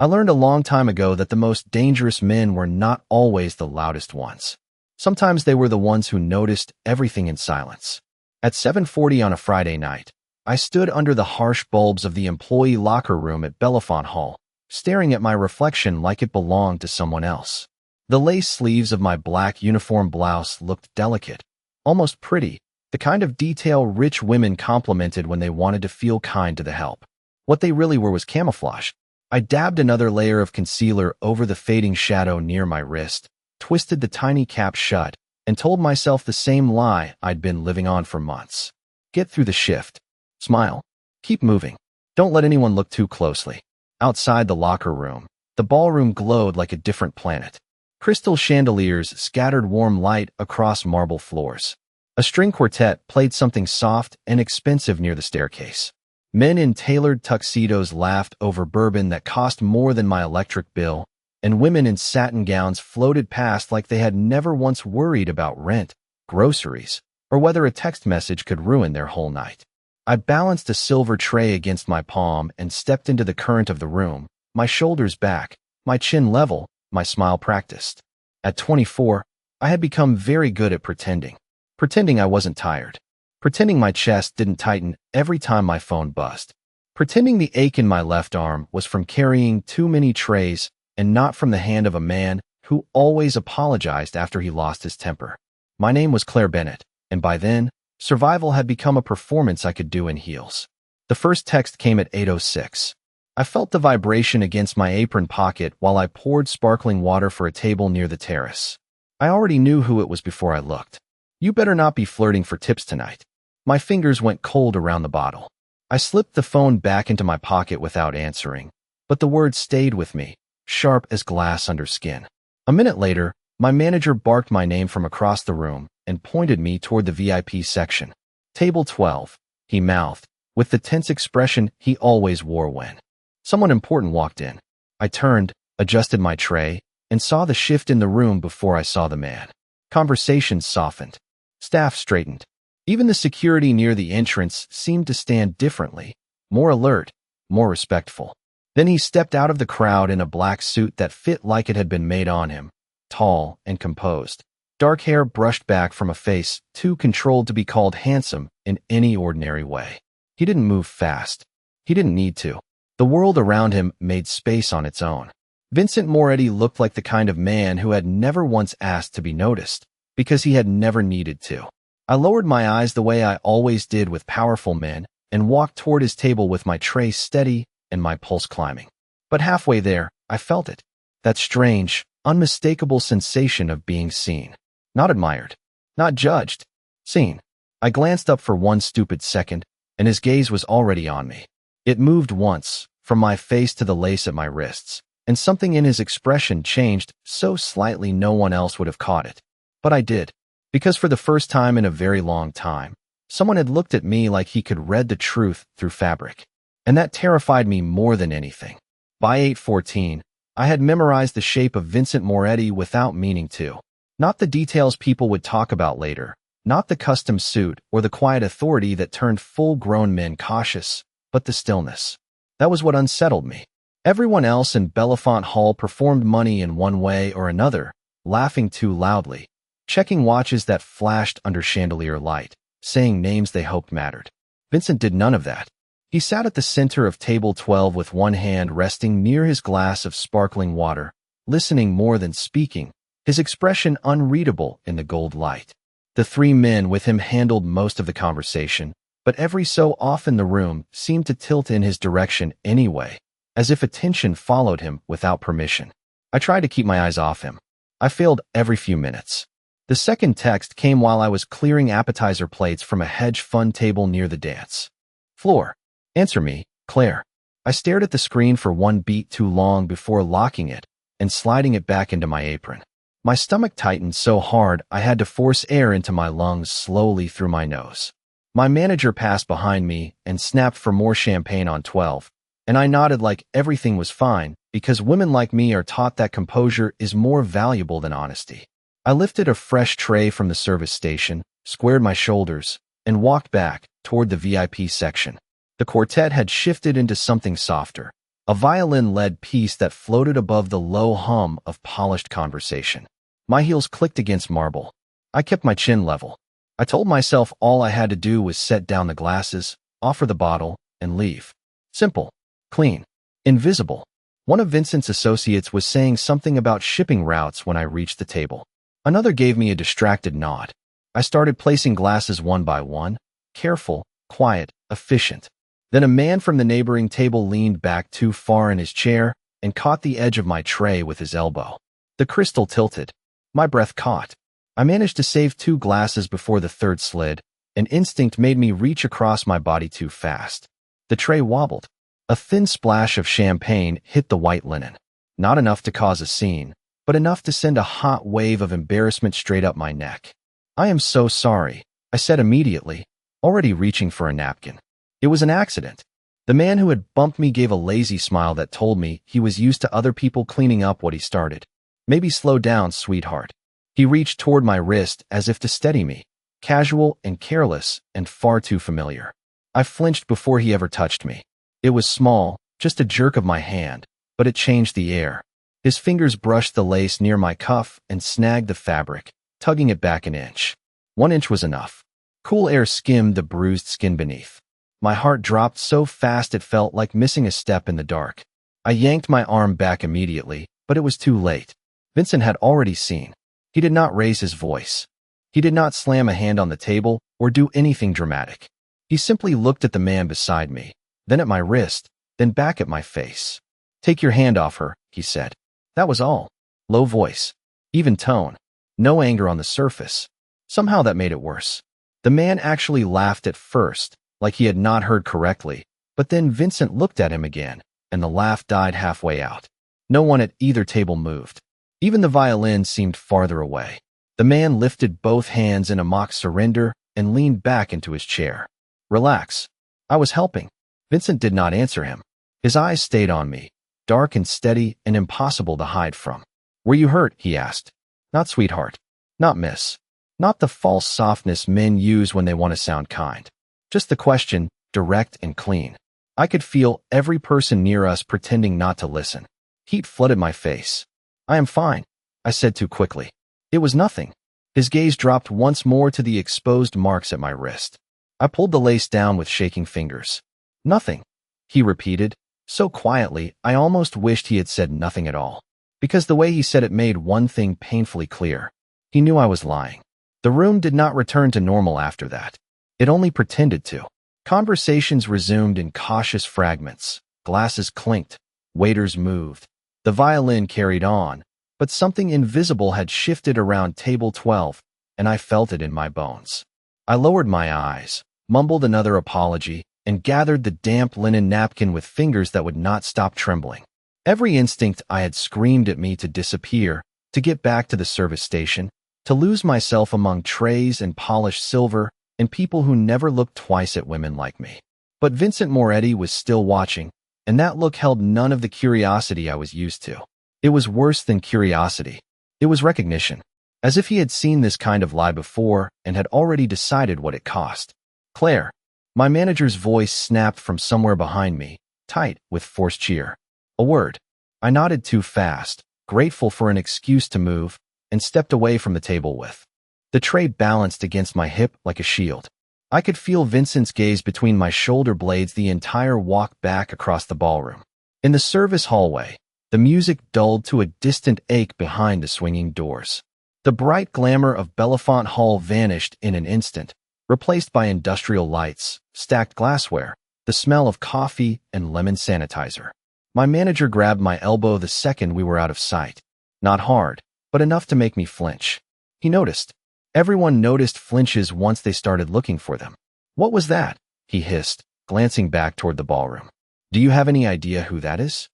I learned a long time ago that the most dangerous men were not always the loudest ones. Sometimes they were the ones who noticed everything in silence. At 7:40 on a Friday night, I stood under the harsh bulbs of the employee locker room at Bellefonte Hall, staring at my reflection like it belonged to someone else. The lace sleeves of my black uniform blouse looked delicate, almost pretty, the kind of detail rich women complimented when they wanted to feel kind to the help. What they really were was camouflage. I dabbed another layer of concealer over the fading shadow near my wrist, twisted the tiny cap shut, and told myself the same lie I'd been living on for months. Get through the shift. Smile. Keep moving. Don't let anyone look too closely. Outside the locker room, the ballroom glowed like a different planet. Crystal chandeliers scattered warm light across marble floors. A string quartet played something soft and expensive near the staircase. Men in tailored tuxedos laughed over bourbon that cost more than my electric bill, and women in satin gowns floated past like they had never once worried about rent, groceries, or whether a text message could ruin their whole night. I balanced a silver tray against my palm and stepped into the current of the room, my shoulders back, my chin level, my smile practiced. At 24, I had become very good at pretending. Pretending I wasn't tired. Pretending my chest didn't tighten every time my phone buzzed. Pretending the ache in my left arm was from carrying too many trays and not from the hand of a man who always apologized after he lost his temper. My name was Claire Bennett, and by then, survival had become a performance I could do in heels. The first text came at 8:06. I felt the vibration against my apron pocket while I poured sparkling water for a table near the terrace. I already knew who it was before I looked. You better not be flirting for tips tonight. My fingers went cold around the bottle. I slipped the phone back into my pocket without answering, but the words stayed with me, sharp as glass under skin. A minute later, my manager barked my name from across the room and pointed me toward the VIP section. Table 12, he mouthed, with the tense expression he always wore when someone important walked in. I turned, adjusted my tray, and saw the shift in the room before I saw the man. Conversations softened. Staff straightened. Even the security near the entrance seemed to stand differently, more alert, more respectful. Then he stepped out of the crowd in a black suit that fit like it had been made on him, tall and composed. Dark hair brushed back from a face too controlled to be called handsome in any ordinary way. He didn't move fast. He didn't need to. The world around him made space on its own. Vincent Moretti looked like the kind of man who had never once asked to be noticed, because he had never needed to. I lowered my eyes the way I always did with powerful men and walked toward his table with my tray steady and my pulse climbing. But halfway there, I felt it. That strange, unmistakable sensation of being seen. Not admired. Not judged. Seen. I glanced up for one stupid second, and his gaze was already on me. It moved once, from my face to the lace at my wrists, and something in his expression changed so slightly no one else would have caught it. But I did, because for the first time in a very long time, someone had looked at me like he could read the truth through fabric. And that terrified me more than anything. By 8:14, I had memorized the shape of Vincent Moretti without meaning to. Not the details people would talk about later, not the custom suit or the quiet authority that turned full-grown men cautious, but the stillness. That was what unsettled me. Everyone else in Bellefonte Hall performed money in one way or another, laughing too loudly, checking watches that flashed under chandelier light, saying names they hoped mattered. Vincent did none of that. He sat at the center of table 12 with one hand resting near his glass of sparkling water, listening more than speaking, his expression unreadable in the gold light. The three men with him handled most of the conversation, but every so often the room seemed to tilt in his direction anyway, as if attention followed him without permission. I tried to keep my eyes off him. I failed every few minutes. The second text came while I was clearing appetizer plates from a hedge fund table near the dance floor. Answer me, Claire. I stared at the screen for one beat too long before locking it and sliding it back into my apron. My stomach tightened so hard I had to force air into my lungs slowly through my nose. My manager passed behind me and snapped for more champagne on 12, and I nodded like everything was fine because women like me are taught that composure is more valuable than honesty. I lifted a fresh tray from the service station, squared my shoulders, and walked back toward the VIP section. The quartet had shifted into something softer, a violin-led piece that floated above the low hum of polished conversation. My heels clicked against marble. I kept my chin level. I told myself all I had to do was set down the glasses, offer the bottle, and leave. Simple, clean, invisible. One of Vincent's associates was saying something about shipping routes when I reached the table. Another gave me a distracted nod. I started placing glasses one by one, careful, quiet, efficient. Then a man from the neighboring table leaned back too far in his chair and caught the edge of my tray with his elbow. The crystal tilted. My breath caught. I managed to save 2 glasses before the third slid. An instinct made me reach across my body too fast. The tray wobbled. A thin splash of champagne hit the white linen. Not enough to cause a scene, but enough to send a hot wave of embarrassment straight up my neck. "I am so sorry," I said immediately, already reaching for a napkin. It was an accident. The man who had bumped me gave a lazy smile that told me he was used to other people cleaning up what he started. "Maybe slow down, sweetheart." He reached toward my wrist as if to steady me, casual and careless and far too familiar. I flinched before he ever touched me. It was small, just a jerk of my hand, but it changed the air. His fingers brushed the lace near my cuff and snagged the fabric, tugging it back an inch. 1 inch was enough. Cool air skimmed the bruised skin beneath. My heart dropped so fast it felt like missing a step in the dark. I yanked my arm back immediately, but it was too late. Vincent had already seen. He did not raise his voice. He did not slam a hand on the table or do anything dramatic. He simply looked at the man beside me, then at my wrist, then back at my face. "Take your hand off her," he said. That was all. Low voice. Even tone. No anger on the surface. Somehow that made it worse. The man actually laughed at first, like he had not heard correctly, but then Vincent looked at him again, and the laugh died halfway out. No one at either table moved. Even the violin seemed farther away. The man lifted both hands in a mock surrender and leaned back into his chair. "Relax." I was helping. Vincent did not answer him. His eyes stayed on me, dark and steady and impossible to hide from. "Were you hurt?" he asked. "Not sweetheart. Not miss. Not the false softness men use when they want to sound kind. Just the question, direct and clean." I could feel every person near us pretending not to listen. Heat flooded my face. "I am fine," I said too quickly. "It was nothing." His gaze dropped once more to the exposed marks at my wrist. I pulled the lace down with shaking fingers. "Nothing," he repeated, so quietly I almost wished he had said nothing at all. Because the way he said it made one thing painfully clear. He knew I was lying. The room did not return to normal after that. It only pretended to. Conversations resumed in cautious fragments. Glasses clinked. Waiters moved. The violin carried on, but something invisible had shifted around table 12, and I felt it in my bones. I lowered my eyes, mumbled another apology, and gathered the damp linen napkin with fingers that would not stop trembling. Every instinct I had screamed at me to disappear, to get back to the service station, to lose myself among trays and polished silver and people who never looked twice at women like me. But Vincent Moretti was still watching, and that look held none of the curiosity I was used to. It was worse than curiosity. It was recognition, as if he had seen this kind of lie before and had already decided what it cost. "Claire." My manager's voice snapped from somewhere behind me, tight with forced cheer. A word. I nodded too fast, grateful for an excuse to move, and stepped away from the table with. The tray balanced against my hip like a shield. I could feel Vincent's gaze between my shoulder blades the entire walk back across the ballroom. In the service hallway, the music dulled to a distant ache behind the swinging doors. The bright glamour of Bellefonte Hall vanished in an instant, replaced by industrial lights, stacked glassware, the smell of coffee and lemon sanitizer. My manager grabbed my elbow the second we were out of sight. Not hard, but enough to make me flinch. He noticed. Everyone noticed flinches once they started looking for them. "What was that?" he hissed, glancing back toward the ballroom. "Do you have any idea who that is?"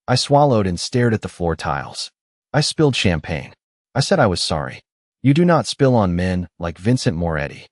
I swallowed and stared at the floor tiles. "I spilled champagne. I said I was sorry. You do not spill on men like Vincent Moretti."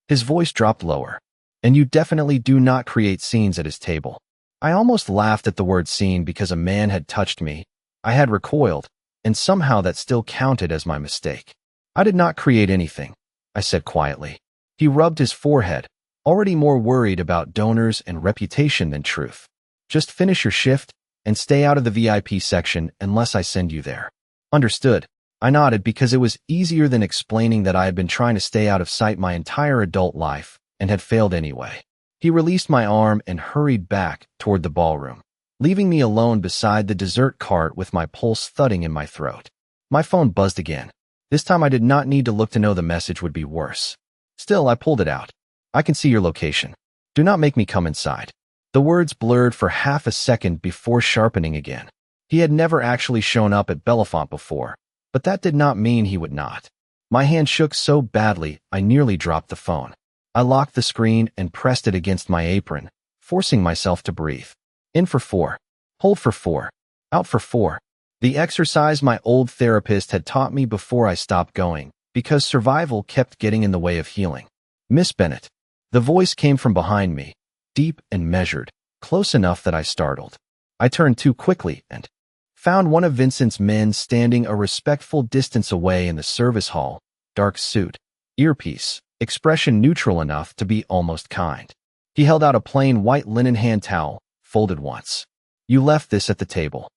His voice dropped lower. "And you definitely do not create scenes at his table." I almost laughed at the word scene because a man had touched me. I had recoiled, and somehow that still counted as my mistake. "I did not create anything," I said quietly. He rubbed his forehead, already more worried about donors and reputation than truth. "Just finish your shift and stay out of the VIP section unless I send you there. Understood. I nodded because it was easier than explaining that I had been trying to stay out of sight my entire adult life and had failed anyway. He released my arm and hurried back toward the ballroom, leaving me alone beside the dessert cart with my pulse thudding in my throat. My phone buzzed again. This time I did not need to look to know the message would be worse. Still, I pulled it out. I can see your location. Do not make me come inside. The words blurred for half a second before sharpening again. He had never actually shown up at Bellefonte before, but that did not mean he would not. My hand shook so badly I nearly dropped the phone. I locked the screen and pressed it against my apron, forcing myself to breathe. In for 4. Hold for 4. Out for 4. The exercise my old therapist had taught me before I stopped going, because survival kept getting in the way of healing. Miss Bennett. The voice came from behind me, deep and measured, close enough that I startled. I turned too quickly and found one of Vincent's men standing a respectful distance away in the service hall, dark suit, earpiece, expression neutral enough to be almost kind. He held out a plain white linen hand towel, folded once. You left this at the table.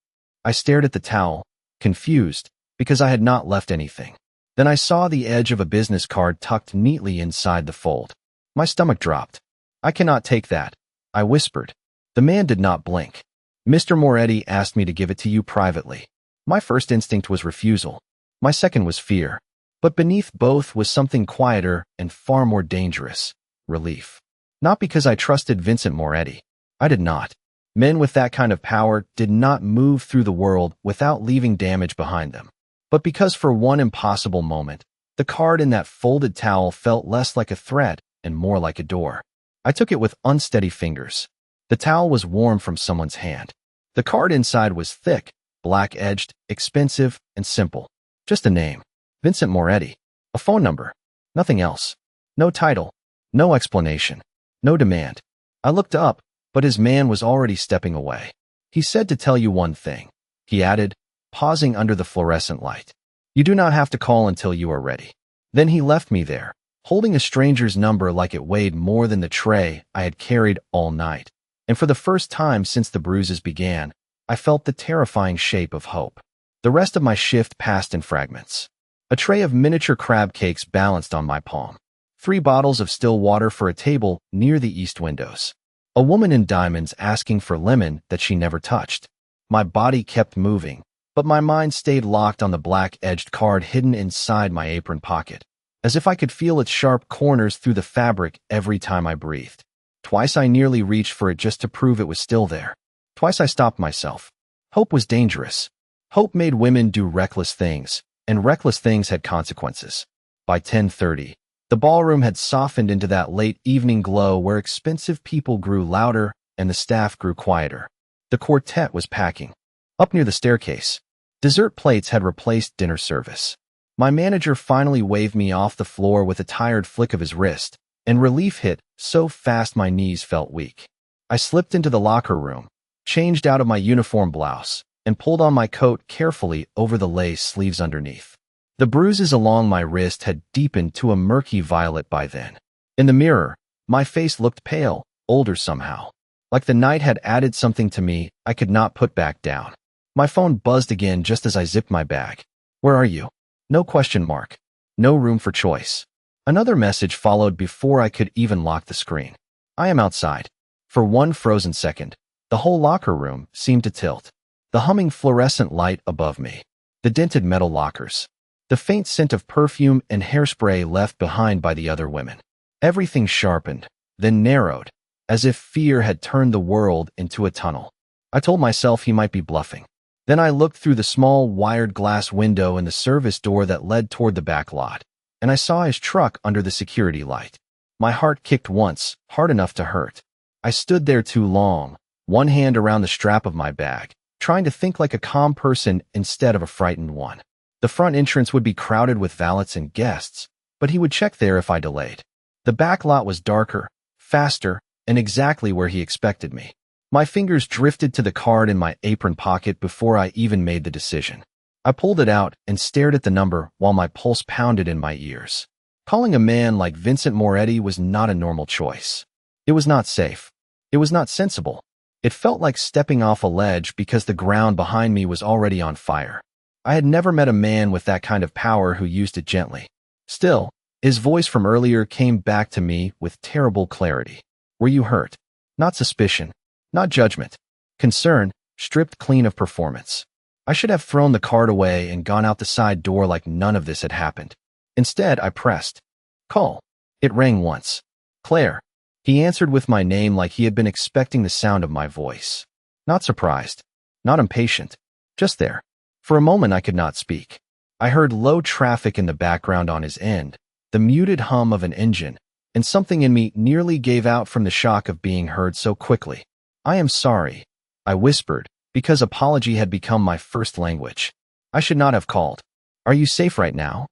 I stared at the towel, confused, because I had not left anything. Then I saw the edge of a business card tucked neatly inside the fold. My stomach dropped. I cannot take that, I whispered. The man did not blink. Mr. Moretti asked me to give it to you privately. My first instinct was refusal. My second was fear. But beneath both was something quieter and far more dangerous. Relief. Not because I trusted Vincent Moretti. I did not. Men with that kind of power did not move through the world without leaving damage behind them. But because for one impossible moment, the card in that folded towel felt less like a threat and more like a door. I took it with unsteady fingers. The towel was warm from someone's hand. The card inside was thick, black-edged, expensive, and simple. Just a name. Vincent Moretti. A phone number. Nothing else. No title. No explanation. No demand. I looked up, but his man was already stepping away. He said to tell you one thing. He added, pausing under the fluorescent light. You do not have to call until you are ready. Then he left me there, holding a stranger's number like it weighed more than the tray I had carried all night. And for the first time since the bruises began, I felt the terrifying shape of hope. The rest of my shift passed in fragments. A tray of miniature crab cakes balanced on my palm. 3 bottles of still water for a table near the east windows. A woman in diamonds asking for lemon that she never touched. My body kept moving, but my mind stayed locked on the black-edged card hidden inside my apron pocket, as if I could feel its sharp corners through the fabric every time I breathed. Twice I nearly reached for it just to prove it was still there. Twice I stopped myself. Hope was dangerous. Hope made women do reckless things, and reckless things had consequences. By 10:30, the ballroom had softened into that late evening glow where expensive people grew louder and the staff grew quieter. The quartet was packing. Up near the staircase, dessert plates had replaced dinner service. My manager finally waved me off the floor with a tired flick of his wrist, and relief hit so fast my knees felt weak. I slipped into the locker room, changed out of my uniform blouse, and pulled on my coat carefully over the lace sleeves underneath. The bruises along my wrist had deepened to a murky violet by then. In the mirror, my face looked pale, older somehow. Like the night had added something to me I could not put back down. My phone buzzed again just as I zipped my bag. Where are you? No question mark. No room for choice. Another message followed before I could even lock the screen. I am outside. For one frozen second, the whole locker room seemed to tilt. The humming fluorescent light above me. The dented metal lockers. The faint scent of perfume and hairspray left behind by the other women. Everything sharpened, then narrowed, as if fear had turned the world into a tunnel. I told myself he might be bluffing. Then I looked through the small wired glass window in the service door that led toward the back lot, and I saw his truck under the security light. My heart kicked once, hard enough to hurt. I stood there too long, one hand around the strap of my bag, trying to think like a calm person instead of a frightened one. The front entrance would be crowded with valets and guests, but he would check there if I delayed. The back lot was darker, faster, and exactly where he expected me. My fingers drifted to the card in my apron pocket before I even made the decision. I pulled it out and stared at the number while my pulse pounded in my ears. Calling a man like Vincent Moretti was not a normal choice. It was not safe. It was not sensible. It felt like stepping off a ledge because the ground behind me was already on fire. I had never met a man with that kind of power who used it gently. Still, his voice from earlier came back to me with terrible clarity. Were you hurt? Not suspicion, not judgment. Concern, stripped clean of performance. I should have thrown the card away and gone out the side door like none of this had happened. Instead, I pressed. Call. It rang once. Claire. He answered with my name like he had been expecting the sound of my voice. Not surprised. Not impatient. Just there. For a moment I could not speak. I heard low traffic in the background on his end, the muted hum of an engine, and something in me nearly gave out from the shock of being heard so quickly. I am sorry, I whispered, because apology had become my first language. I should not have called. Are you safe right now?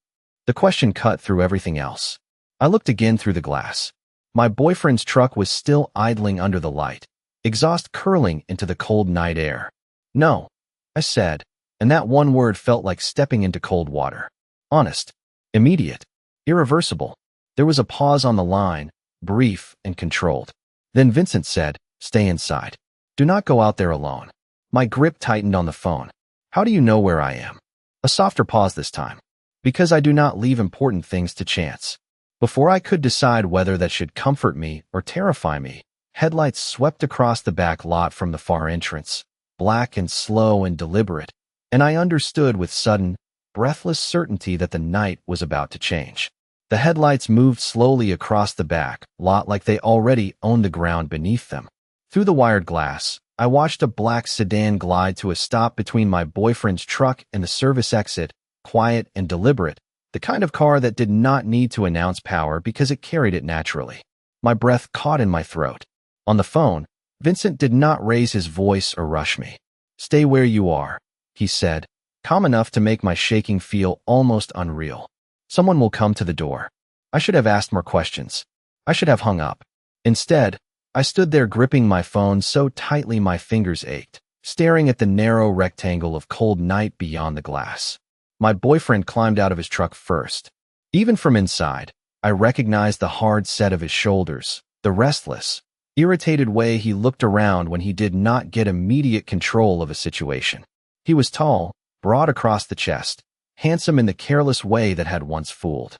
The question cut through everything else. I looked again through the glass. My boyfriend's truck was still idling under the light, exhaust curling into the cold night air. No, I said, and that one word felt like stepping into cold water. Honest, immediate, irreversible. There was a pause on the line, brief and controlled. Then Vincent said, stay inside. Do not go out there alone. My grip tightened on the phone. How do you know where I am? A softer pause this time. Because I do not leave important things to chance. Before I could decide whether that should comfort me or terrify me, headlights swept across the back lot from the far entrance, black and slow and deliberate, and I understood with sudden, breathless certainty that the night was about to change. The headlights moved slowly across the back lot like they already owned the ground beneath them. Through the wired glass, I watched a black sedan glide to a stop between my boyfriend's truck and the service exit, quiet and deliberate, the kind of car that did not need to announce power because it carried it naturally. My breath caught in my throat. On the phone, Vincent did not raise his voice or rush me. Stay where you are, he said, calm enough to make my shaking feel almost unreal. Someone will come to the door. I should have asked more questions. I should have hung up. Instead, I stood there gripping my phone so tightly my fingers ached, staring at the narrow rectangle of cold night beyond the glass. My boyfriend climbed out of his truck first. Even from inside, I recognized the hard set of his shoulders, the restless, irritated way he looked around when he did not get immediate control of a situation. He was tall, broad across the chest, handsome in the careless way that had once fooled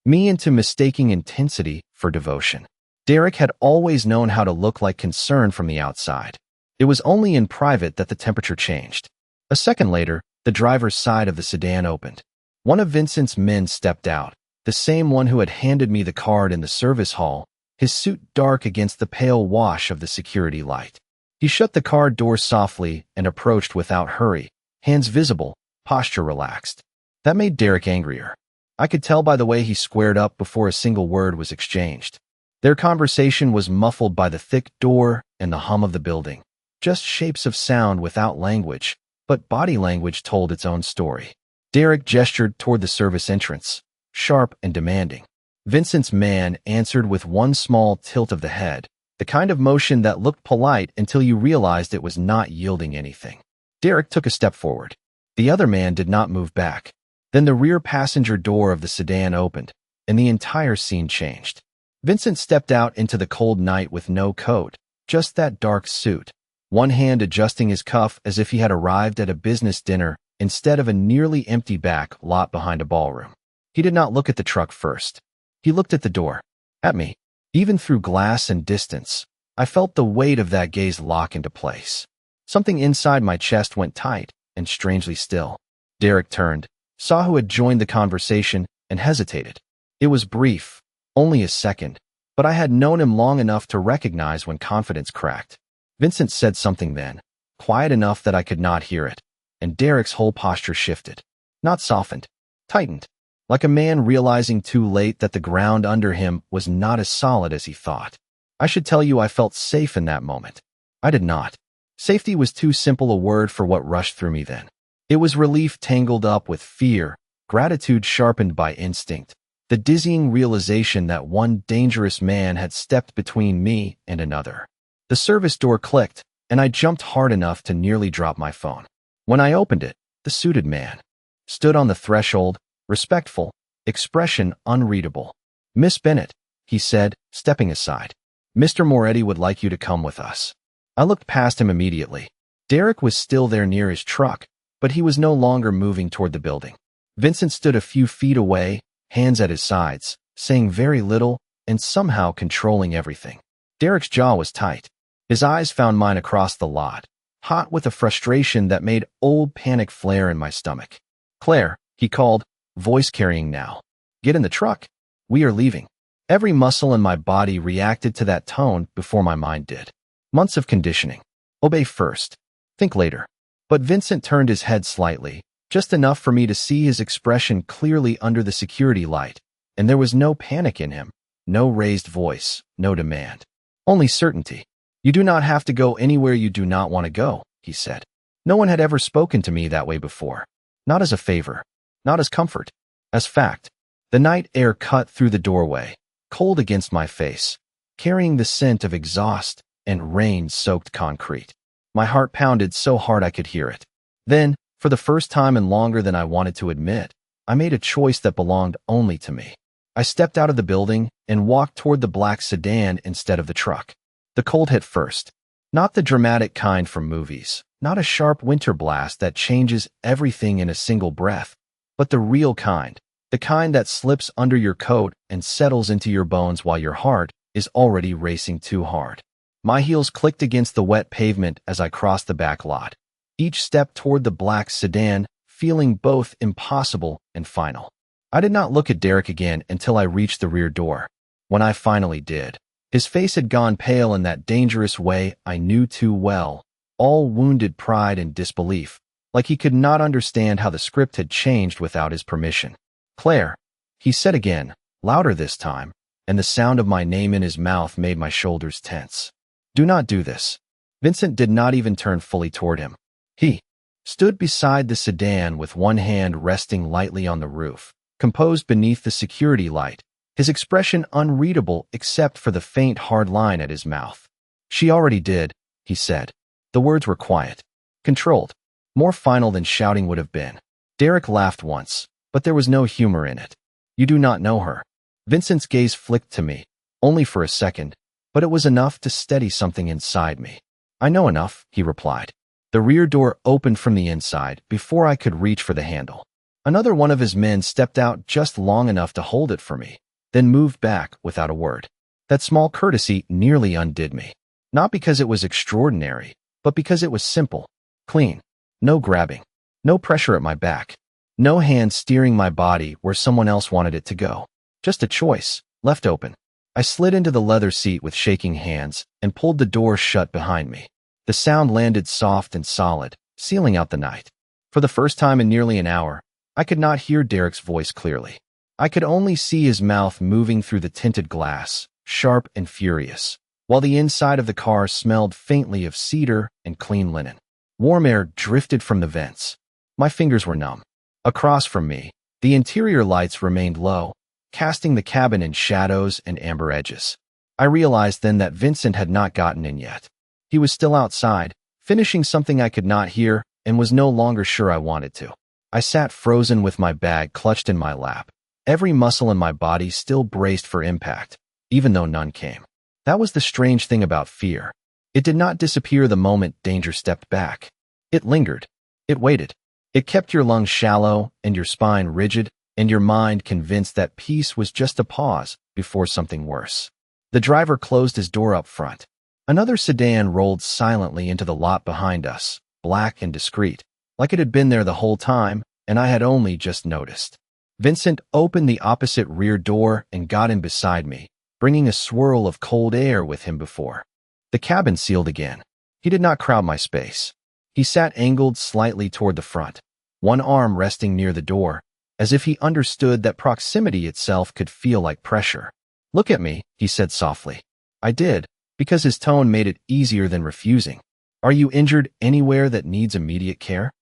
me into mistaking intensity for devotion. Derek had always known how to look like concern from the outside. It was only in private that the temperature changed. A second later, the driver's side of the sedan opened. One of Vincent's men stepped out, the same one who had handed me the card in the service hall, his suit dark against the pale wash of the security light. He shut the car door softly and approached without hurry, hands visible, posture relaxed. That made Derek angrier. I could tell by the way he squared up before a single word was exchanged. Their conversation was muffled by the thick door and the hum of the building. Just shapes of sound without language, but body language told its own story. Derek gestured toward the service entrance, sharp and demanding. Vincent's man answered with one small tilt of the head, the kind of motion that looked polite until you realized it was not yielding anything. Derek took a step forward. The other man did not move back. Then the rear passenger door of the sedan opened, and the entire scene changed. Vincent stepped out into the cold night with no coat, just that dark suit, one hand adjusting his cuff as if he had arrived at a business dinner instead of a nearly empty back lot behind a ballroom. He did not look at the truck first. He looked at the door, at me. Even through glass and distance, I felt the weight of that gaze lock into place. Something inside my chest went tight and strangely still. Derek turned, saw who had joined the conversation, and hesitated. It was brief, only a second, but I had known him long enough to recognize when confidence cracked. Vincent said something then, quiet enough that I could not hear it, and Derek's whole posture shifted. Not softened, tightened, like a man realizing too late that the ground under him was not as solid as he thought. I should tell you I felt safe in that moment. I did not. Safety was too simple a word for what rushed through me then. It was relief tangled up with fear, gratitude sharpened by instinct, the dizzying realization that one dangerous man had stepped between me and another. The service door clicked, and I jumped hard enough to nearly drop my phone. When I opened it, the suited man stood on the threshold, respectful, expression unreadable. "Miss Bennett," he said, stepping aside. "Mr. Moretti would like you to come with us." I looked past him immediately. Derek was still there near his truck, but he was no longer moving toward the building. Vincent stood a few feet away, hands at his sides, saying very little and somehow controlling everything. Derek's jaw was tight. His eyes found mine across the lot, hot with a frustration that made old panic flare in my stomach. "Claire," he called, voice carrying now. "Get in the truck. We are leaving." Every muscle in my body reacted to that tone before my mind did. Months of conditioning. Obey first. Think later. But Vincent turned his head slightly, just enough for me to see his expression clearly under the security light, and there was no panic in him, no raised voice, no demand. Only certainty. "You do not have to go anywhere you do not want to go," he said. No one had ever spoken to me that way before. Not as a favor. Not as comfort. As fact. The night air cut through the doorway, cold against my face, carrying the scent of exhaust and rain-soaked concrete. My heart pounded so hard I could hear it. Then, for the first time and longer than I wanted to admit, I made a choice that belonged only to me. I stepped out of the building and walked toward the black sedan instead of the truck. The cold hit first. Not the dramatic kind from movies, not a sharp winter blast that changes everything in a single breath, but the real kind, the kind that slips under your coat and settles into your bones while your heart is already racing too hard. My heels clicked against the wet pavement as I crossed the back lot, each step toward the black sedan feeling both impossible and final. I did not look at Derek again until I reached the rear door. When I finally did, his face had gone pale in that dangerous way I knew too well, all wounded pride and disbelief, like he could not understand how the script had changed without his permission. "Claire," he said again, louder this time, and the sound of my name in his mouth made my shoulders tense. "Do not do this." Vincent did not even turn fully toward him. He stood beside the sedan with one hand resting lightly on the roof, composed beneath the security light, his expression unreadable except for the faint hard line at his mouth. "She already did," he said. The words were quiet, controlled, more final than shouting would have been. Derek laughed once, but there was no humor in it. "You do not know her." Vincent's gaze flicked to me, only for a second, but it was enough to steady something inside me. "I know enough," he replied. The rear door opened from the inside before I could reach for the handle. Another one of his men stepped out just long enough to hold it for me, then moved back without a word. That small courtesy nearly undid me. Not because it was extraordinary, but because it was simple, clean. No grabbing, no pressure at my back, no hand steering my body where someone else wanted it to go. Just a choice, left open. I slid into the leather seat with shaking hands and pulled the door shut behind me. The sound landed soft and solid, sealing out the night. For the first time in nearly an hour, I could not hear Derek's voice clearly. I could only see his mouth moving through the tinted glass, sharp and furious, while the inside of the car smelled faintly of cedar and clean linen. Warm air drifted from the vents. My fingers were numb. Across from me, the interior lights remained low, casting the cabin in shadows and amber edges. I realized then that Vincent had not gotten in yet. He was still outside, finishing something I could not hear and was no longer sure I wanted to. I sat frozen with my bag clutched in my lap, every muscle in my body still braced for impact, even though none came. That was the strange thing about fear. It did not disappear the moment danger stepped back. It lingered. It waited. It kept your lungs shallow and your spine rigid and your mind convinced that peace was just a pause before something worse. The driver closed his door up front. Another sedan rolled silently into the lot behind us, black and discreet, like it had been there the whole time, and I had only just noticed. Vincent opened the opposite rear door and got in beside me, bringing a swirl of cold air with him before. The cabin sealed again. He did not crowd my space. He sat angled slightly toward the front, one arm resting near the door, as if he understood that proximity itself could feel like pressure. "Look at me," he said softly. I did, because his tone made it easier than refusing. "Are you injured anywhere that needs immediate care?"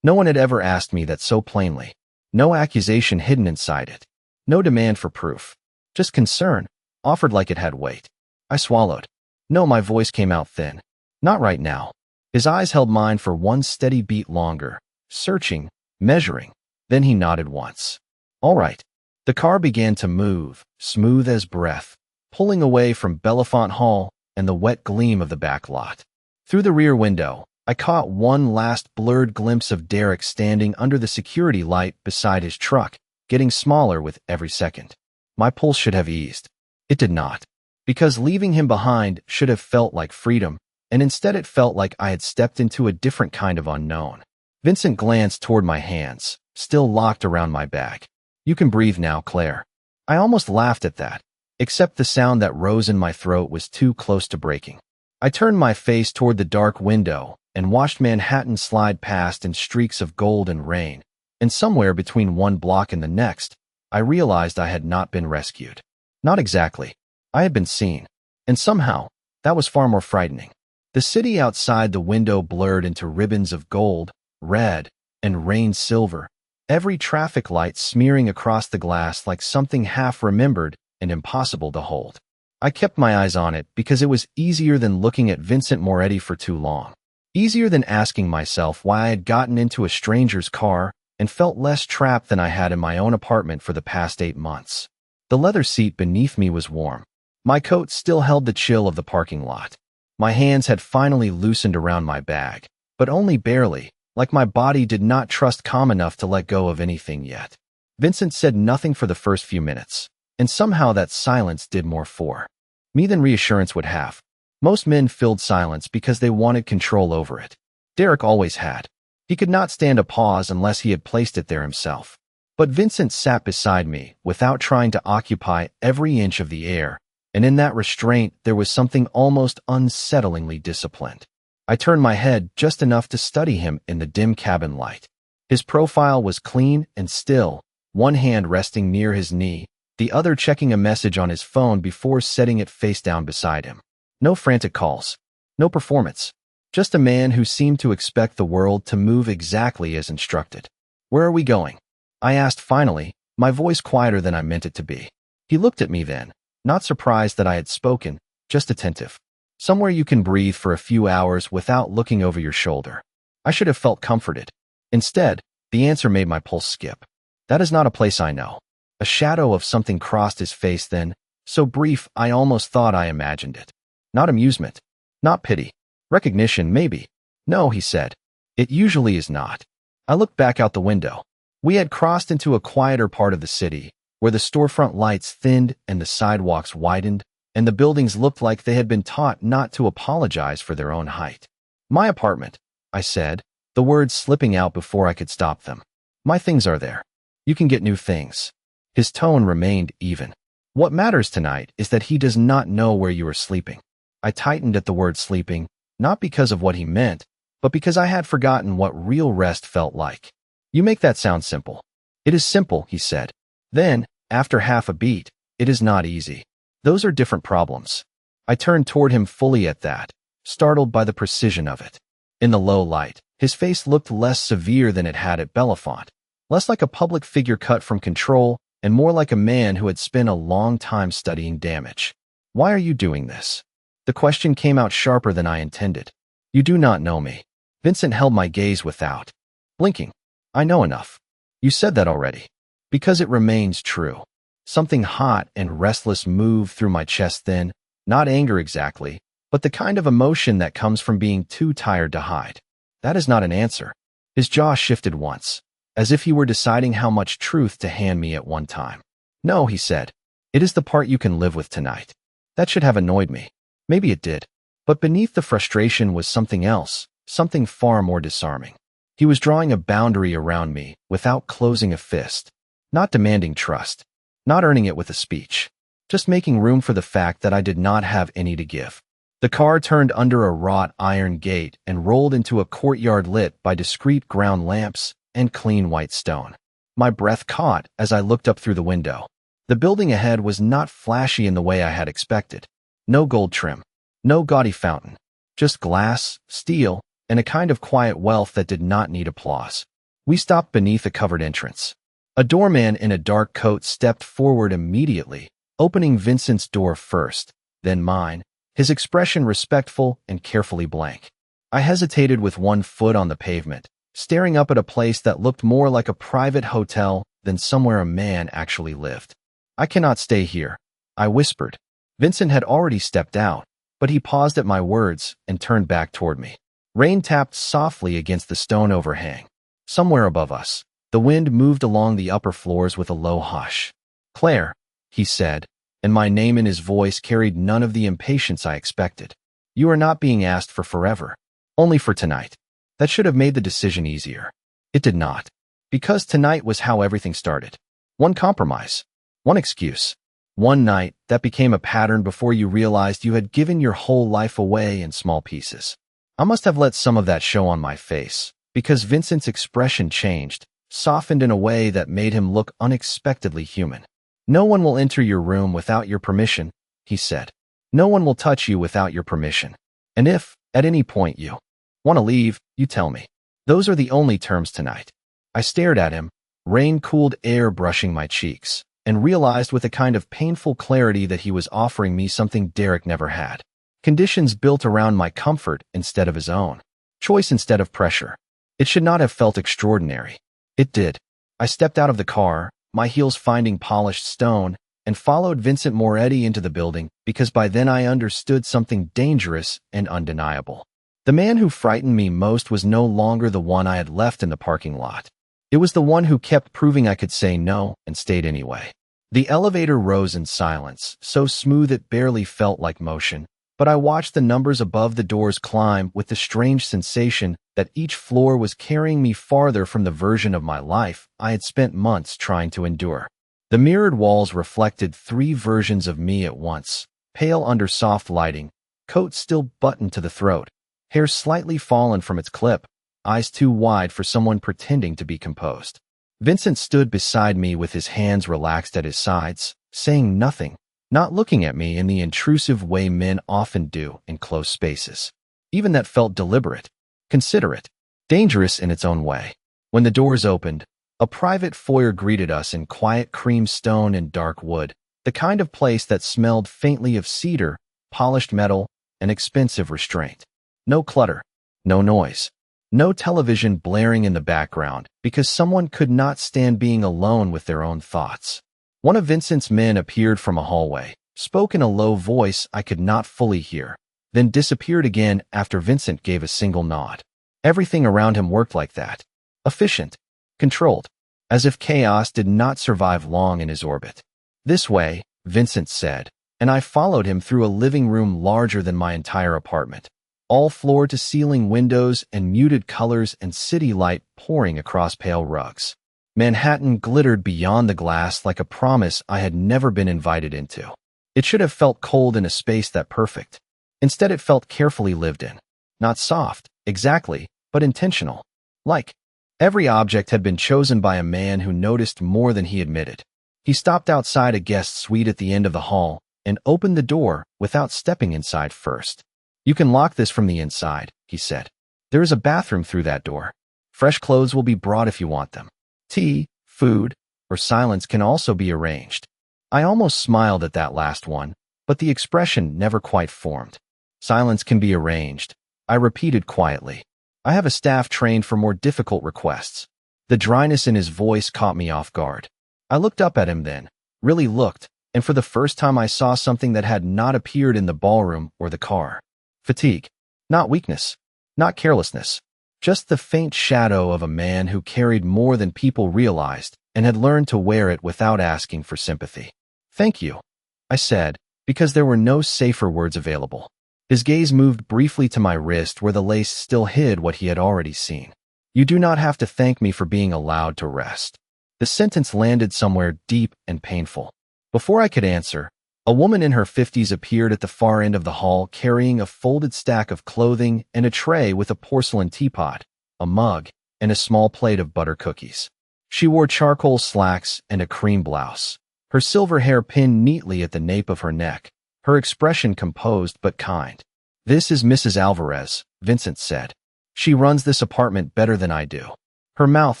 No one had ever asked me that so plainly. No accusation hidden inside it. No demand for proof. Just concern, offered like it had weight. I swallowed. No, my voice came out thin. "Not right now." His eyes held mine for one steady beat longer, searching, measuring. Then he nodded once. "All right." The car began to move, smooth as breath, pulling away from Bellefonte Hall and the wet gleam of the back lot. Through the rear window, I caught one last blurred glimpse of Derek standing under the security light beside his truck, getting smaller with every second. My pulse should have eased. It did not. Because leaving him behind should have felt like freedom, and instead it felt like I had stepped into a different kind of unknown. Vincent glanced toward my hands, still locked around my back. "You can breathe now, Claire." I almost laughed at that, except the sound that rose in my throat was too close to breaking. I turned my face toward the dark window and watched Manhattan slide past in streaks of gold and rain, and somewhere between one block and the next, I realized I had not been rescued. Not exactly. I had been seen, and somehow, that was far more frightening. The city outside the window blurred into ribbons of gold, red, and rain silver, every traffic light smearing across the glass like something half-remembered and impossible to hold. I kept my eyes on it because it was easier than looking at Vincent Moretti for too long. Easier than asking myself why I had gotten into a stranger's car and felt less trapped than I had in my own apartment for the past 8 months. The leather seat beneath me was warm. My coat still held the chill of the parking lot. My hands had finally loosened around my bag, but only barely, like my body did not trust calm enough to let go of anything yet. Vincent said nothing for the first few minutes, and somehow that silence did more for me than reassurance would have. Most men filled silence because they wanted control over it. Derek always had. He could not stand a pause unless he had placed it there himself. But Vincent sat beside me without trying to occupy every inch of the air, and in that restraint there was something almost unsettlingly disciplined. I turned my head just enough to study him in the dim cabin light. His profile was clean and still, one hand resting near his knee, the other checking a message on his phone before setting it face down beside him. No frantic calls. No performance. Just a man who seemed to expect the world to move exactly as instructed. "Where are we going?" I asked finally, my voice quieter than I meant it to be. He looked at me then, not surprised that I had spoken, just attentive. "Somewhere you can breathe for a few hours without looking over your shoulder." I should have felt comforted. Instead, the answer made my pulse skip. "That is not a place I know." A shadow of something crossed his face then, so brief I almost thought I imagined it. Not amusement. Not pity. Recognition, maybe. "No," he said. "It usually is not." I looked back out the window. We had crossed into a quieter part of the city, where the storefront lights thinned and the sidewalks widened, and the buildings looked like they had been taught not to apologize for their own height. "My apartment," I said, the words slipping out before I could stop them. "My things are there. You can get new things." His tone remained even. "What matters tonight is that he does not know where you are sleeping." I tightened at the word sleeping, not because of what he meant, but because I had forgotten what real rest felt like. "You make that sound simple." "It is simple," he said. Then, after half a beat, "It is not easy. Those are different problems." I turned toward him fully at that, startled by the precision of it. In the low light, his face looked less severe than it had at Bellefonte, less like a public figure cut from control, and more like a man who had spent a long time studying damage. "Why are you doing this?" The question came out sharper than I intended. "You do not know me." Vincent held my gaze without blinking. "I know enough." "You said that already." "Because it remains true." Something hot and restless moved through my chest then, not anger exactly, but the kind of emotion that comes from being too tired to hide. "That is not an answer." His jaw shifted once, as if he were deciding how much truth to hand me at one time. "No," he said. "It is the part you can live with tonight." That should have annoyed me. Maybe it did. But beneath the frustration was something else, something far more disarming. He was drawing a boundary around me without closing a fist, not demanding trust, not earning it with a speech, just making room for the fact that I did not have any to give. The car turned under a wrought iron gate and rolled into a courtyard lit by discreet ground lamps and clean white stone. My breath caught as I looked up through the window. The building ahead was not flashy in the way I had expected. No gold trim, no gaudy fountain, just glass, steel, and a kind of quiet wealth that did not need applause. We stopped beneath a covered entrance. A doorman in a dark coat stepped forward immediately, opening Vincent's door first, then mine, his expression respectful and carefully blank. I hesitated with one foot on the pavement, staring up at a place that looked more like a private hotel than somewhere a man actually lived. "I cannot stay here," I whispered. Vincent had already stepped out, but he paused at my words and turned back toward me. Rain tapped softly against the stone overhang. Somewhere above us, the wind moved along the upper floors with a low hush. "Claire," he said, and my name in his voice carried none of the impatience I expected. "You are not being asked for forever, only for tonight." That should have made the decision easier. It did not, because tonight was how everything started. One compromise, one excuse, one night that became a pattern before you realized you had given your whole life away in small pieces. I must have let some of that show on my face, because Vincent's expression changed, softened in a way that made him look unexpectedly human. "No one will enter your room without your permission," he said. "No one will touch you without your permission. And if, at any point you want to leave, you tell me. Those are the only terms tonight." I stared at him, rain-cooled air brushing my cheeks, and realized with a kind of painful clarity that he was offering me something Derek never had. Conditions built around my comfort instead of his own. Choice instead of pressure. It should not have felt extraordinary. It did. I stepped out of the car, my heels finding polished stone, and followed Vincent Moretti into the building because by then I understood something dangerous and undeniable. The man who frightened me most was no longer the one I had left in the parking lot. It was the one who kept proving I could say no and stayed anyway. The elevator rose in silence, so smooth it barely felt like motion, but I watched the numbers above the doors climb with the strange sensation that each floor was carrying me farther from the version of my life I had spent months trying to endure. The mirrored walls reflected three versions of me at once, pale under soft lighting, coat still buttoned to the throat, hair slightly fallen from its clip, eyes too wide for someone pretending to be composed. Vincent stood beside me with his hands relaxed at his sides, saying nothing, not looking at me in the intrusive way men often do in close spaces. Even that felt deliberate, considerate, dangerous in its own way. When the doors opened, a private foyer greeted us in quiet cream stone and dark wood, the kind of place that smelled faintly of cedar, polished metal, and expensive restraint. No clutter, no noise, no television blaring in the background because someone could not stand being alone with their own thoughts. One of Vincent's men appeared from a hallway, spoke in a low voice I could not fully hear, then disappeared again after Vincent gave a single nod. Everything around him worked like that. Efficient, controlled, as if chaos did not survive long in his orbit. "This way," Vincent said, and I followed him through a living room larger than my entire apartment. All floor-to-ceiling windows and muted colors and city light pouring across pale rugs. Manhattan glittered beyond the glass like a promise I had never been invited into. It should have felt cold in a space that perfect. Instead it felt carefully lived in. Not soft, exactly, but intentional. Like every object had been chosen by a man who noticed more than he admitted. He stopped outside a guest suite at the end of the hall and opened the door without stepping inside first. "You can lock this from the inside," he said. "There is a bathroom through that door. Fresh clothes will be brought if you want them. Tea, food, or silence can also be arranged." I almost smiled at that last one, but the expression never quite formed. "Silence can be arranged," I repeated quietly. "I have a staff trained for more difficult requests." The dryness in his voice caught me off guard. I looked up at him then, really looked, and for the first time I saw something that had not appeared in the ballroom or the car. Fatigue. Not weakness. Not carelessness. Just the faint shadow of a man who carried more than people realized and had learned to wear it without asking for sympathy. "Thank you," I said, because there were no safer words available. His gaze moved briefly to my wrist where the lace still hid what he had already seen. "You do not have to thank me for being allowed to rest." The sentence landed somewhere deep and painful. Before I could answer, a woman in her 50s appeared at the far end of the hall carrying a folded stack of clothing and a tray with a porcelain teapot, a mug, and a small plate of butter cookies. She wore charcoal slacks and a cream blouse, her silver hair pinned neatly at the nape of her neck, her expression composed but kind. "This is Mrs. Alvarez," Vincent said. "She runs this apartment better than I do." Her mouth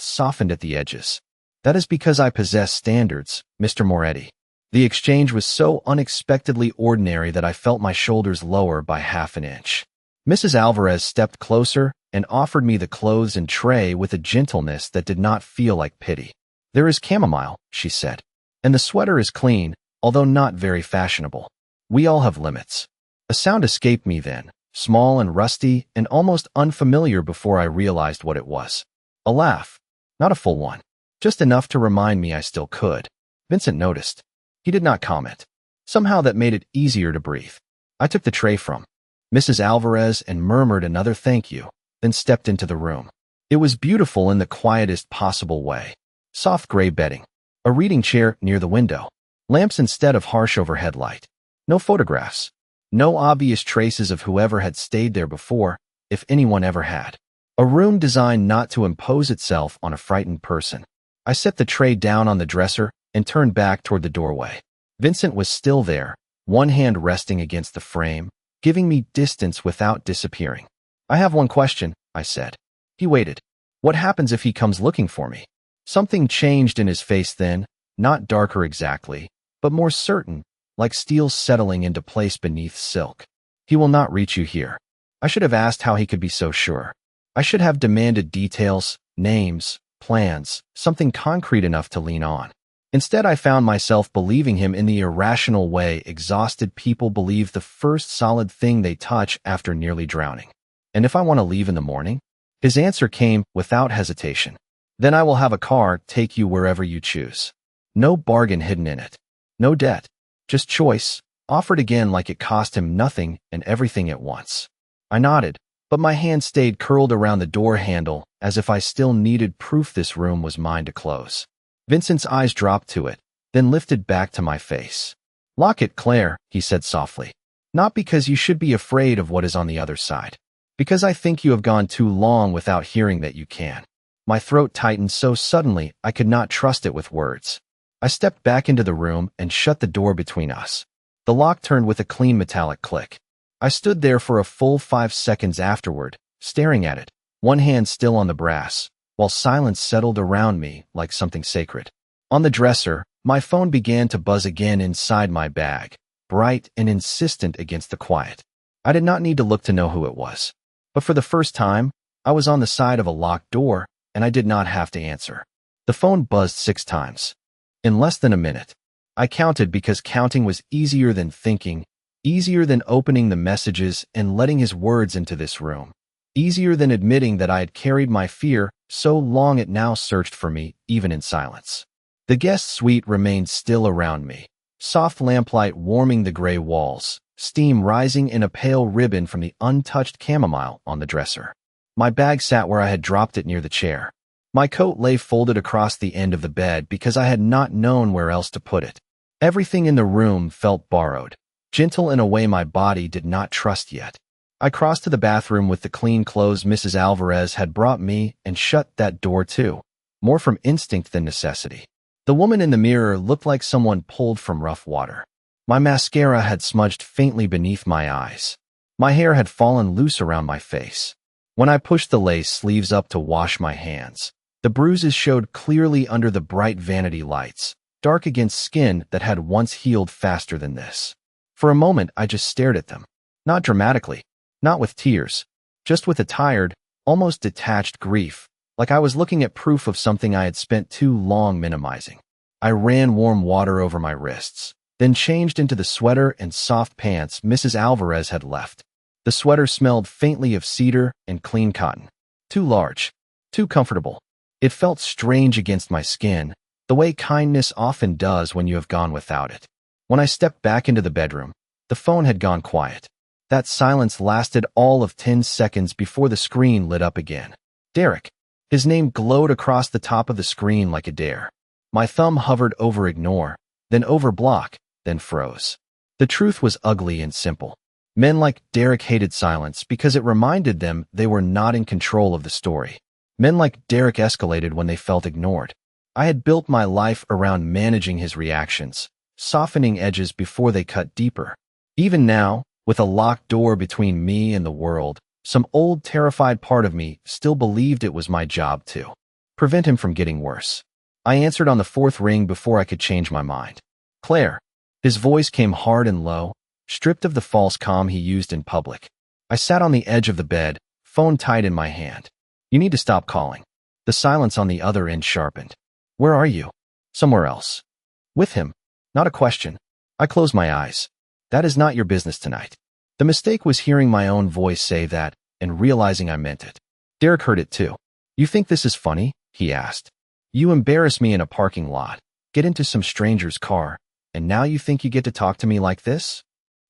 softened at the edges. "That is because I possess standards, Mr. Moretti." The exchange was so unexpectedly ordinary that I felt my shoulders lower by half an inch. Mrs. Alvarez stepped closer and offered me the clothes and tray with a gentleness that did not feel like pity. "There is chamomile," she said, "and the sweater is clean, although not very fashionable. We all have limits." A sound escaped me then, small and rusty and almost unfamiliar before I realized what it was. A laugh. Not a full one. Just enough to remind me I still could. Vincent noticed. He did not comment. Somehow that made it easier to breathe. I took the tray from Mrs. Alvarez and murmured another thank you, then stepped into the room. It was beautiful in the quietest possible way. Soft gray bedding. A reading chair near the window. Lamps instead of harsh overhead light. No photographs. No obvious traces of whoever had stayed there before, if anyone ever had. A room designed not to impose itself on a frightened person. I set the tray down on the dresser and turned back toward the doorway. Vincent was still there, one hand resting against the frame, giving me distance without disappearing. I have one question, I said. He waited. What happens if he comes looking for me? Something changed in his face then, not darker exactly, but more certain, like steel settling into place beneath silk. He will not reach you here. I should have asked how he could be so sure. I should have demanded details, names, plans, something concrete enough to lean on. Instead, I found myself believing him in the irrational way exhausted people believe the first solid thing they touch after nearly drowning. And if I want to leave in the morning? His answer came without hesitation. Then I will have a car take you wherever you choose. No bargain hidden in it. No debt. Just choice, offered again like it cost him nothing and everything at once. I nodded, but my hand stayed curled around the door handle as if I still needed proof this room was mine to close. Vincent's eyes dropped to it, then lifted back to my face. Lock it, Claire, he said softly. Not because you should be afraid of what is on the other side. Because I think you have gone too long without hearing that you can. My throat tightened so suddenly I could not trust it with words. I stepped back into the room and shut the door between us. The lock turned with a clean metallic click. I stood there for a full 5 seconds afterward, staring at it, one hand still on the brass, while silence settled around me like something sacred. On the dresser, my phone began to buzz again inside my bag, bright and insistent against the quiet. I did not need to look to know who it was. But for the first time, I was on the side of a locked door, and I did not have to answer. The phone buzzed 6 times. In less than a minute. I counted because counting was easier than thinking, easier than opening the messages and letting his words into this room, easier than admitting that I had carried my fear so long it now searched for me, even in silence. The guest suite remained still around me, soft lamplight warming the gray walls, steam rising in a pale ribbon from the untouched chamomile on the dresser. My bag sat where I had dropped it near the chair. My coat lay folded across the end of the bed because I had not known where else to put it. Everything in the room felt borrowed, gentle in a way my body did not trust yet. I crossed to the bathroom with the clean clothes Mrs. Alvarez had brought me and shut that door too, more from instinct than necessity. The woman in the mirror looked like someone pulled from rough water. My mascara had smudged faintly beneath my eyes. My hair had fallen loose around my face. When I pushed the lace sleeves up to wash my hands, the bruises showed clearly under the bright vanity lights, dark against skin that had once healed faster than this. For a moment, I just stared at them. Not dramatically, not with tears, just with a tired, almost detached grief, like I was looking at proof of something I had spent too long minimizing. I ran warm water over my wrists, then changed into the sweater and soft pants Mrs. Alvarez had left. The sweater smelled faintly of cedar and clean cotton. Too large, too comfortable. It felt strange against my skin, the way kindness often does when you have gone without it. When I stepped back into the bedroom, the phone had gone quiet. That silence lasted all of 10 seconds before the screen lit up again. Derek. His name glowed across the top of the screen like a dare. My thumb hovered over ignore, then over block, then froze. The truth was ugly and simple. Men like Derek hated silence because it reminded them they were not in control of the story. Men like Derek escalated when they felt ignored. I had built my life around managing his reactions, softening edges before they cut deeper. Even now, with a locked door between me and the world, some old terrified part of me still believed it was my job to prevent him from getting worse. I answered on the 4th ring before I could change my mind. Claire. His voice came hard and low, stripped of the false calm he used in public. I sat on the edge of the bed, phone tight in my hand. You need to stop calling. The silence on the other end sharpened. Where are you? Somewhere else. With him. Not a question. I closed my eyes. That is not your business tonight. The mistake was hearing my own voice say that and realizing I meant it. Derek heard it too. "You think this is funny?" he asked. "You embarrass me in a parking lot, get into some stranger's car, and now you think you get to talk to me like this?"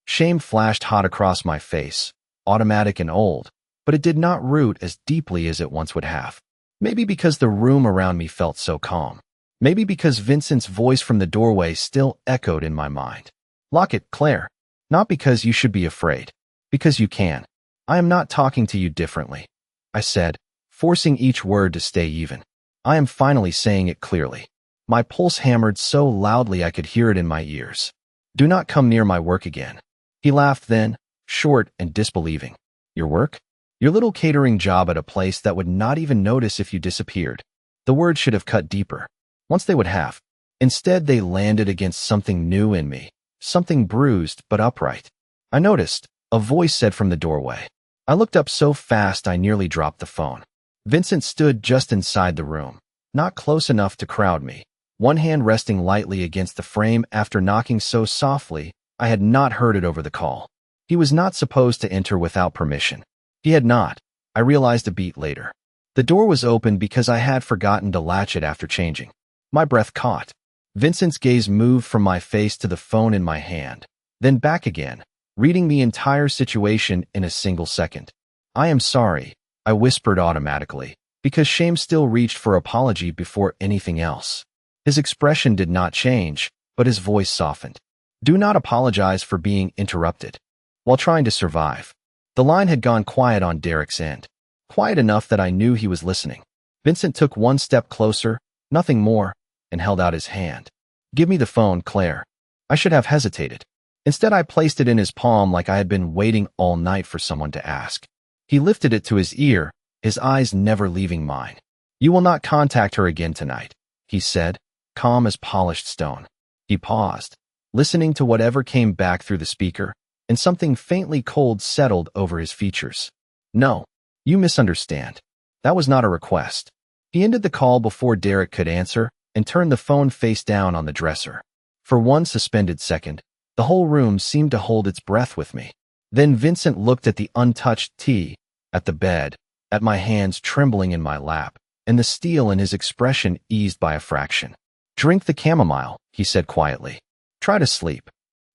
Shame flashed hot across my face, automatic and old, but it did not root as deeply as it once would have. Maybe because the room around me felt so calm. Maybe because Vincent's voice from the doorway still echoed in my mind. "Lock it, Claire. Not because you should be afraid. Because you can. I am not talking to you differently," I said, forcing each word to stay even. I am finally saying it clearly. My pulse hammered so loudly I could hear it in my ears. "Do not come near my work again." He laughed then, short and disbelieving. "Your work? Your little catering job at a place that would not even notice if you disappeared." The words should have cut deeper. Once they would have. Instead, they landed against something new in me, something bruised but upright. "I noticed," a voice said from the doorway. I looked up so fast I nearly dropped the phone. Vincent stood just inside the room, not close enough to crowd me, one hand resting lightly against the frame after knocking so softly I had not heard it over the call. He was not supposed to enter without permission. He had not, I realized a beat later. The door was open because I had forgotten to latch it after changing. My breath caught. Vincent's gaze moved from my face to the phone in my hand, then back again, reading the entire situation in a single second. "I am sorry," I whispered automatically, because shame still reached for apology before anything else. His expression did not change, but his voice softened. "Do not apologize for being interrupted." While trying to survive. The line had gone quiet on Derek's end, quiet enough that I knew he was listening. Vincent took one step closer, nothing more, and held out his hand. "Give me the phone, Claire." I should have hesitated. Instead, I placed it in his palm like I had been waiting all night for someone to ask. He lifted it to his ear, his eyes never leaving mine. "You will not contact her again tonight," he said, calm as polished stone. He paused, listening to whatever came back through the speaker, and something faintly cold settled over his features. "No, you misunderstand. That was not a request." He ended the call before Derek could answer and turned the phone face down on the dresser. For one suspended second, the whole room seemed to hold its breath with me. Then Vincent looked at the untouched tea, at the bed, at my hands trembling in my lap, and the steel in his expression eased by a fraction. "Drink the chamomile," he said quietly. "Try to sleep."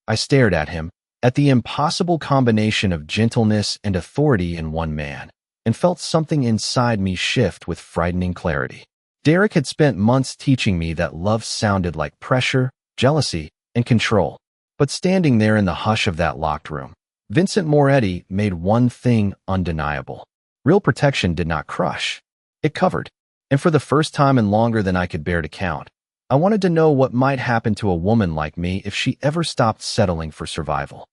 I stared at him, at the impossible combination of gentleness and authority in one man, and felt something inside me shift with frightening clarity. Derek had spent months teaching me that love sounded like pressure, jealousy, and control. But standing there in the hush of that locked room, Vincent Moretti made one thing undeniable. Real protection did not crush. It covered. And for the first time in longer than I could bear to count, I wanted to know what might happen to a woman like me if she ever stopped settling for survival.